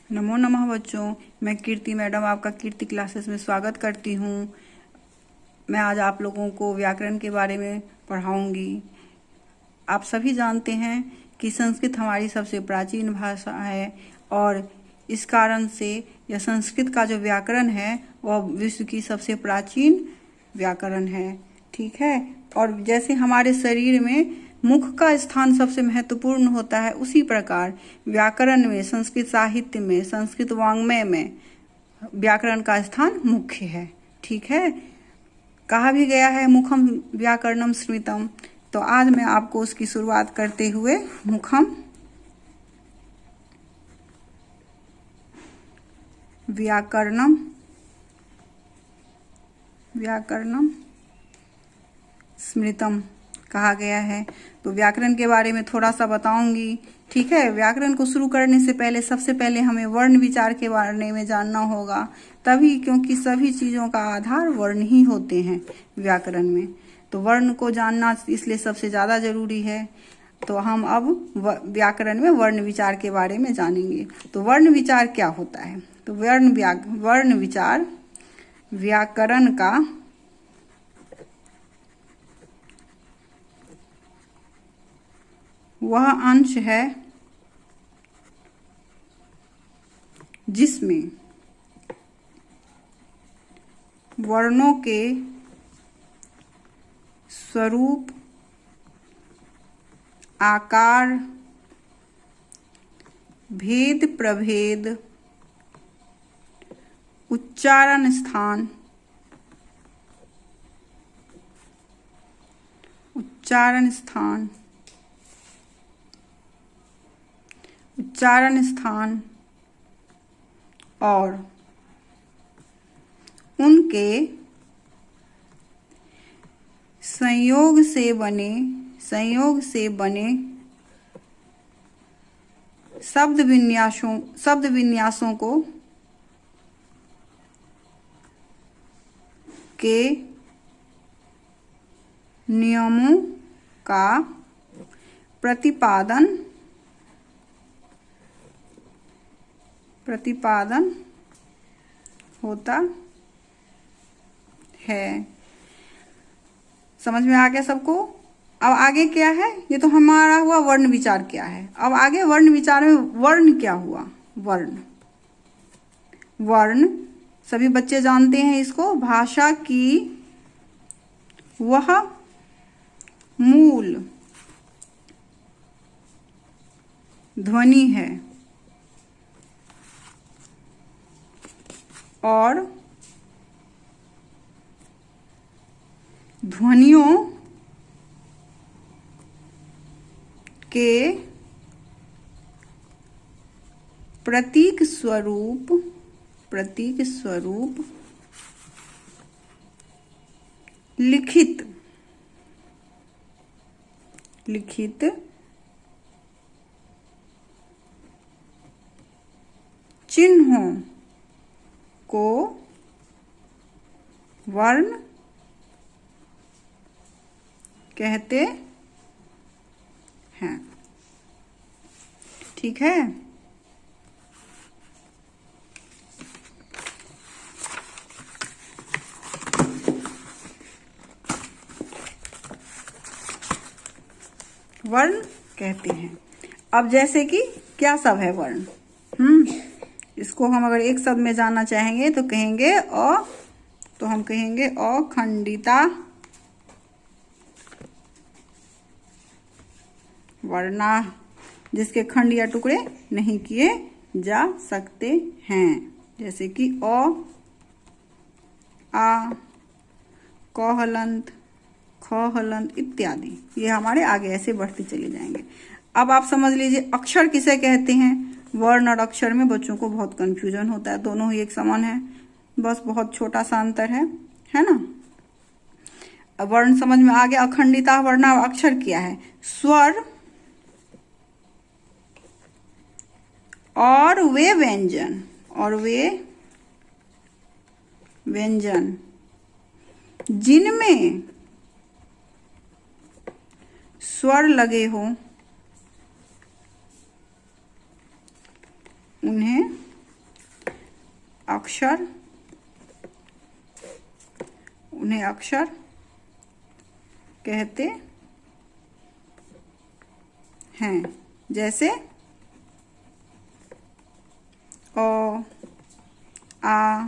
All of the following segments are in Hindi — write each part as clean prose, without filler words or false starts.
नमो नमः बच्चों, मैं कीर्ति मैडम आपका कीर्ति क्लासेस में स्वागत करती हूँ। मैं आज आप लोगों को व्याकरण के बारे में पढ़ाऊंगी। आप सभी जानते हैं कि संस्कृत हमारी सबसे प्राचीन भाषा है और इस कारण से यह संस्कृत का जो व्याकरण है वह विश्व की सबसे प्राचीन व्याकरण है। ठीक है। और जैसे हमारे शरीर में मुख का स्थान सबसे महत्वपूर्ण होता है, उसी प्रकार व्याकरण में, संस्कृत साहित्य में, संस्कृत वाङ्मय में व्याकरण का स्थान मुख्य है। ठीक है। कहा भी गया है मुखम व्याकरणम स्मृतम। तो आज मैं आपको उसकी शुरुआत करते हुए मुखम व्याकरणम स्मृतम कहा गया है। तो व्याकरण के बारे में थोड़ा सा बताऊंगी। ठीक है। व्याकरण को शुरू करने से पहले सबसे पहले हमें वर्ण विचार के बारे में जानना होगा, तभी, क्योंकि सभी चीज़ों का आधार वर्ण ही होते हैं व्याकरण में। तो वर्ण को जानना इसलिए सबसे ज़्यादा जरूरी है। तो हम अब व्याकरण में वर्ण विचार के बारे में जानेंगे। तो वर्ण विचार क्या होता है? तो वर्ण विचार व्याकरण का वह अंश है जिसमें वर्णों के स्वरूप, आकार, भेद प्रभेद, उच्चारण स्थान, और उनके संयोग से बने शब्द विन्यासों को के नियमों का प्रतिपादन होता है। समझ में आ गया सबको? अब आगे क्या है? ये तो हमारा हुआ वर्ण विचार क्या है। अब आगे वर्ण विचार में वर्ण क्या हुआ? वर्ण सभी बच्चे जानते हैं इसको, भाषा की वह मूल ध्वनि है और ध्वनियों के प्रतीक स्वरूप लिखित चिन्हों को वर्ण कहते हैं। ठीक है। वर्ण कहते हैं। अब जैसे कि क्या सब है वर्ण? इसको हम अगर एक शब्द में जानना चाहेंगे तो कहेंगे तो हम कहेंगे अखंडिता वर्णा, जिसके खंड या टुकड़े नहीं किए जा सकते हैं। जैसे कि आ, क हलंत, ख हलंत इत्यादि। ये हमारे आगे ऐसे बढ़ते चले जाएंगे। अब आप समझ लीजिए अक्षर किसे कहते हैं। वर्ण और अक्षर में बच्चों को बहुत कंफ्यूजन होता है। दोनों ही एक समान है, बस बहुत छोटा सा अंतर है ना। अब वर्ण समझ में आ गया। अखंडिता वर्णा अक्षर क्या है? स्वर और वे व्यंजन जिनमें स्वर लगे हो उन्हें अक्षर, उन्हें अक्षर कहते हैं। जैसे अ, आ,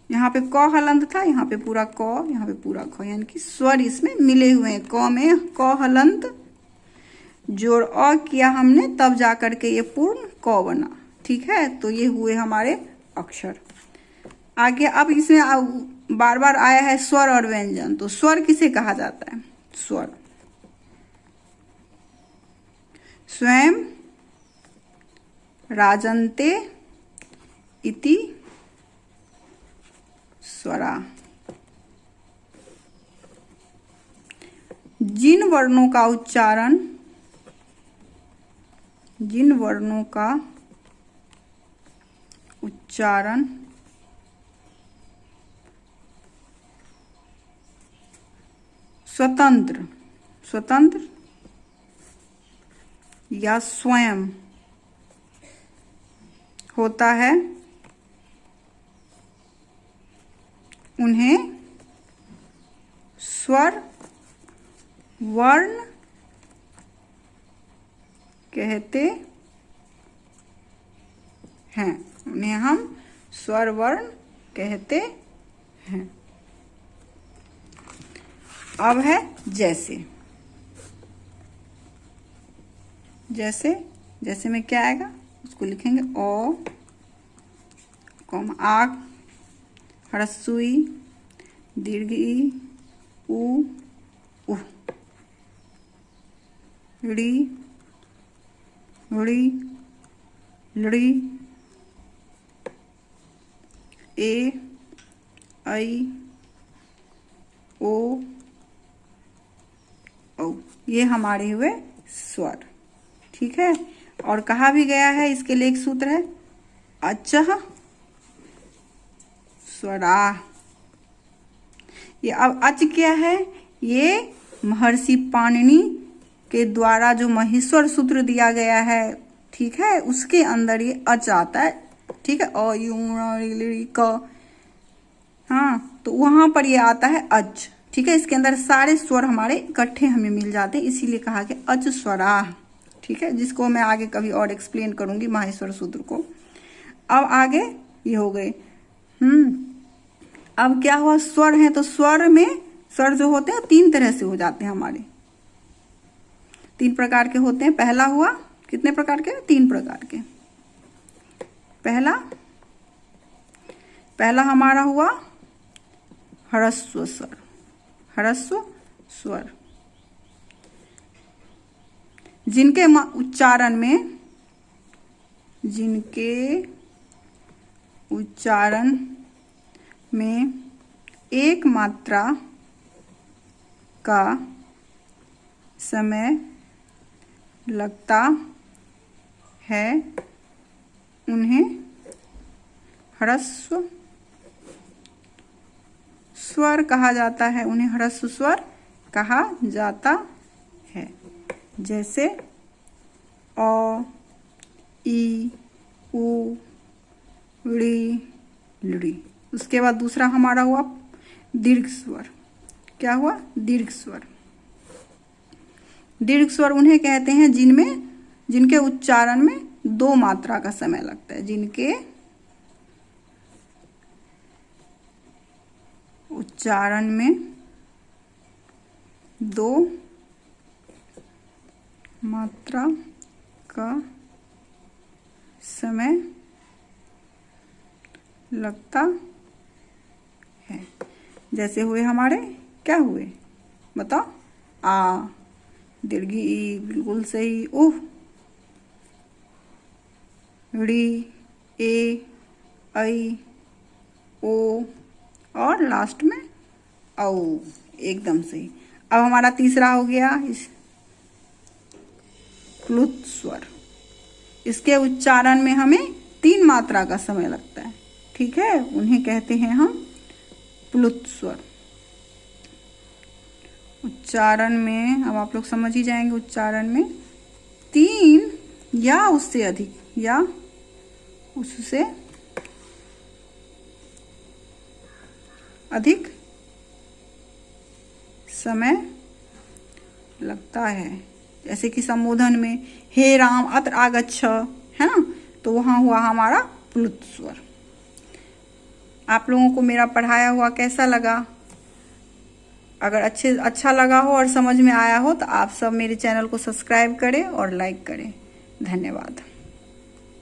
यहाँ पे क हलंत था, यहाँ पे पूरा क, यहाँ पे पूरा ख, यानी कि स्वर इसमें मिले हुए हैं। क में क हलंत जोड़ अ किया हमने, तब जा करके ये पूर्ण क बना। ठीक है, तो ये हुए हमारे अक्षर। आगे अब इसमें बार बार आया है स्वर और व्यंजन, तो स्वर किसे कहा जाता है? स्वर स्वयं राजन्ते इति स्वरा। जिन वर्णों का उच्चारण स्वतंत्र या स्वयं होता है, उन्हें स्वर वर्ण कहते हैं। उन्हें हम स्वर वर्ण कहते हैं। अब है जैसे। जैसे में क्या आएगा उसको लिखेंगे ओ कॉमा आक, ह्रस्व ई, दीर्घ ई, उ, उह, ड़ी, ड़ी, लड़ी, ए, आई, ओ, औ। ये हमारे हुए स्वर। ठीक है, और कहा भी गया है, इसके लिए एक सूत्र है अचः स्वरा। ये अब अच क्या है? ये महर्षि पाणिनि के द्वारा जो महेश्वर सूत्र दिया गया है, ठीक है, उसके अंदर ये अच आता है। ठीक है, अ यू क, हाँ, तो वहां पर ये आता है अच। ठीक है, इसके अंदर सारे स्वर हमारे इकट्ठे हमें मिल जाते हैं, इसीलिए कहा कि अच स्वरा। ठीक है, जिसको मैं आगे कभी और एक्सप्लेन करूंगी माहेश्वर सूत्र को। अब आगे ये हो गए। अब क्या हुआ? स्वर है, तो स्वर में स्वर जो होते हैं 3 तरह से हो जाते हैं हमारे। 3 प्रकार के होते हैं। पहला हुआ, कितने प्रकार के? 3 प्रकार के। पहला हमारा हुआ ह्रस्व स्वर। ह्रस्व स्वर जिनके उच्चारण में एक मात्रा का समय लगता है, उन्हें ह्रस्व स्वर कहा जाता है। उन्हें ह्रस्व स्वर कहा जाता है। जैसे अ, ई, उ, ड़ी, लड़ी। उसके बाद दूसरा हमारा हुआ दीर्घ स्वर। क्या हुआ? दीर्घ स्वर। दीर्घ स्वर उन्हें कहते हैं जिनके उच्चारण में 2 मात्रा का समय लगता है। जिनके उच्चारण में 2 मात्रा का समय लगता है। जैसे हुए हमारे, क्या हुए बताओ? आ, दीर्घ ई, बिल्कुल सही। उह, ड़ी, ए, आई, ओ, और लास्ट में औ। एकदम सही। अब हमारा तीसरा हो गया इस प्लुत स्वर। इसके उच्चारण में हमें 3 मात्रा का समय लगता है। ठीक है, उन्हें कहते हैं हम प्लुत स्वर। उच्चारण में, अब आप लोग समझ ही जाएंगे, उच्चारण में 3 या उससे अधिक या उससे अधिक समय लगता है। जैसे कि संबोधन में हे राम अत्र आगच्छ, है ना, तो वहाँ हुआ हमारा प्लुत स्वर। आप लोगों को मेरा पढ़ाया हुआ कैसा लगा? अगर अच्छा लगा हो और समझ में आया हो तो आप सब मेरे चैनल को सब्सक्राइब करें और लाइक करें। धन्यवाद।